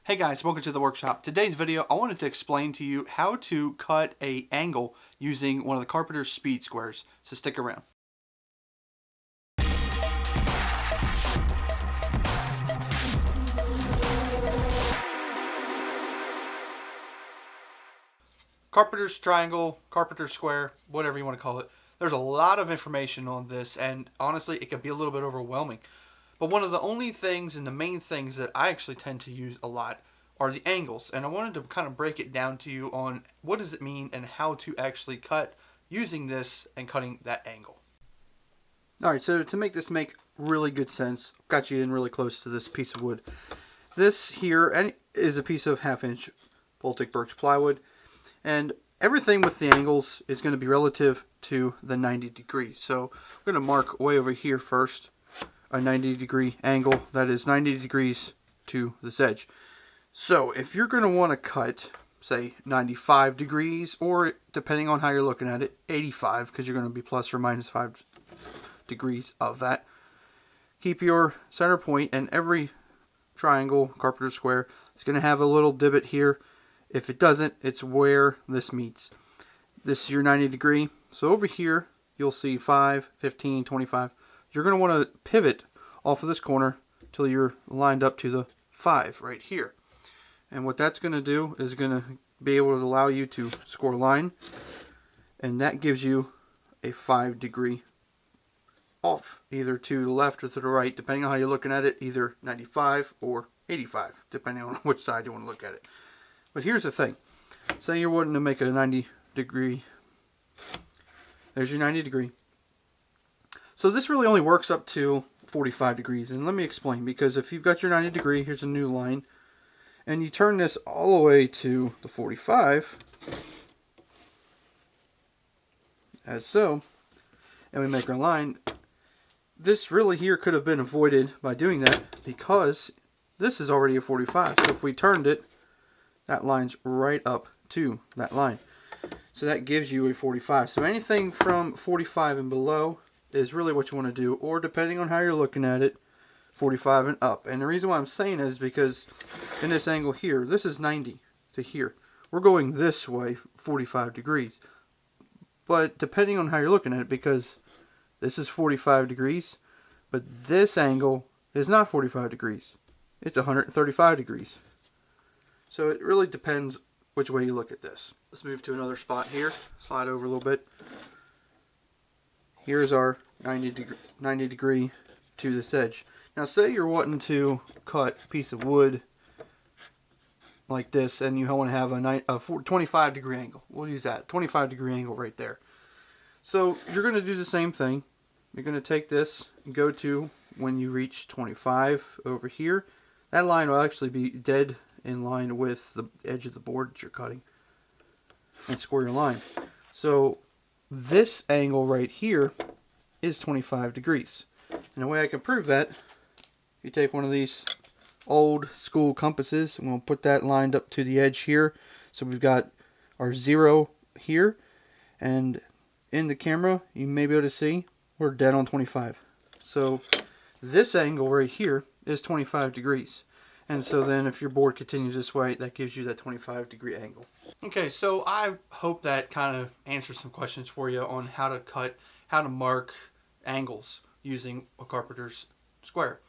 Hey guys, welcome to the workshop. Today's video, I wanted to explain to you how to cut an angle using one of the carpenter's speed squares, so stick around. Carpenter's triangle, carpenter's square, whatever you want to call it. There's a lot of information on this, and honestly, it can be a little bit overwhelming. But one of the only things and the main things that I actually tend to use a lot are the angles. And I wanted to kind of break it down to you on what does it mean and how to actually cut using this and cutting that angle. Alright, so to make this make really good sense, I've got you in really close to this piece of wood. This here is a piece of 1/2-inch Baltic birch plywood. And everything with the angles is going to be relative to the 90 degrees. So I'm going to mark way over here first a 90-degree angle. That is 90 degrees to this edge. So if you're going to want to cut, say, 95 degrees, or depending on how you're looking at it, 85, because you're going to be plus or minus 5 degrees of that, keep your center point, and every triangle, carpenter square, is going to have a little divot here. If it doesn't, it's where this meets. This is your 90 degree. So over here, you'll see 5, 15, 25. You're going to want to pivot off of this corner till you're lined up to the 5 right here. And what that's going to do is going to be able to allow you to score a line. And that gives you a 5-degree off, either to the left or to the right, depending on how you're looking at it, either 95 or 85, depending on which side you want to look at it. But here's the thing. Say you're wanting to make a 90 degree. There's your 90 degree. So this really only works up to 45 degrees. And let me explain. Because if you've got your 90 degree, here's a new line. And you turn this all the way to the 45. As so. And we make our line. This really here could have been avoided by doing that. Because this is already a 45. So if we turned it, that line's right up to that line. So that gives you a 45. So anything from 45 and below is really what you want to do. Or depending on how you're looking at it, 45 and up. And the reason why I'm saying is because in this angle here, this is 90 to here. We're going this way 45 degrees. But depending on how you're looking at it, because this is 45 degrees, but this angle is not 45 degrees. It's 135 degrees. So it really depends which way you look at this. Let's move to another spot here. Slide over a little bit. Here's our 90 degree to this edge. Now say you're wanting to cut a piece of wood like this and you want to have a 25 degree angle. We'll use that. 25 degree angle right there. So you're going to do the same thing. You're going to take this and go to when you reach 25 over here. That line will actually be dead in line with the edge of the board that you're cutting, and score your line. So this angle right here is 25 degrees. And the way I can prove that, you take one of these old school compasses and we'll put that lined up to the edge here. So we've got our 0 here, and in the camera you may be able to see we're dead on 25. So this angle right here is 25 degrees. And so then if your board continues this way, that gives you that 25 degree angle. Okay, so I hope that kind of answers some questions for you on how to cut, how to mark angles using a carpenter's square.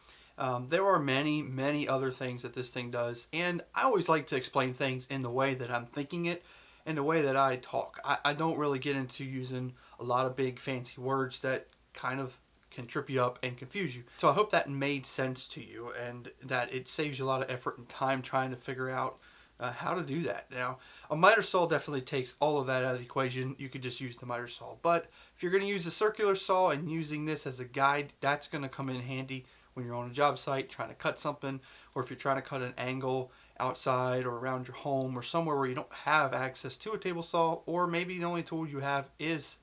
There are many other things that this thing does. And I always like to explain things in the way that I'm thinking it and the way that I talk. I don't really get into using a lot of big fancy words that kind of can trip you up and confuse you. So I hope that made sense to you and that it saves you a lot of effort and time trying to figure out how to do that. Now, a miter saw definitely takes all of that out of the equation. You could just use the miter saw. But if you're going to use a circular saw and using this as a guide, that's going to come in handy when you're on a job site trying to cut something, or if you're trying to cut an angle outside or around your home or somewhere where you don't have access to a table saw, or maybe the only tool you have is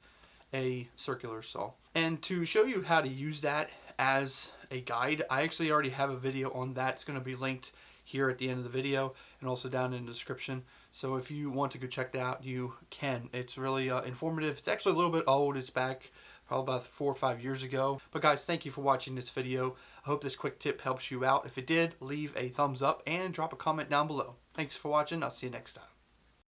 a circular saw. And to show you how to use that as a guide, I actually already have a video on that. It's going to be linked here at the end of the video and also down in the description. So if you want to go check that out, you can. It's really informative. It's actually a little bit old. It's back probably about 4 or 5 years ago. But guys, thank you for watching this video. I hope this quick tip helps you out. If it did, leave a thumbs up and drop a comment down below. Thanks for watching. I'll see you next time.